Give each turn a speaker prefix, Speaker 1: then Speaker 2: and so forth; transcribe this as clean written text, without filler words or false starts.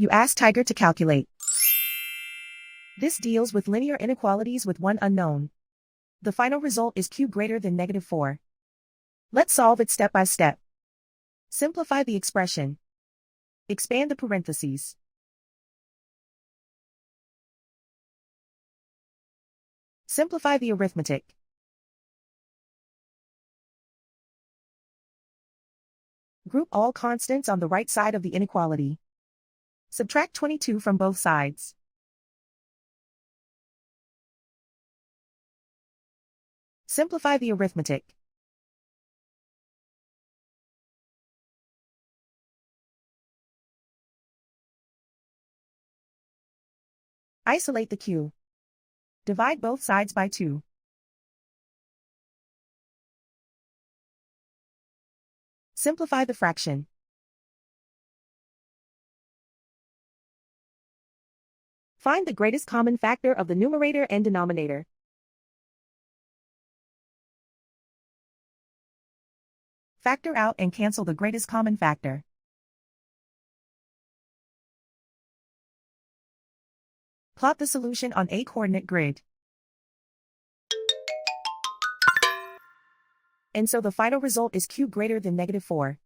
Speaker 1: You ask Tiger to calculate. This deals with linear inequalities with one unknown. The final result is q greater than -4. Let's solve it step by step. Simplify the expression. Expand the parentheses. Simplify the arithmetic. Group all constants on the right side of the inequality. Subtract 22 from both sides. Simplify the arithmetic. Isolate the q. Divide both sides by 2. Simplify the fraction. Find the greatest common factor of the numerator and denominator. Factor out and cancel the greatest common factor. Plot the solution on a coordinate grid. And so the final result is q greater than -4.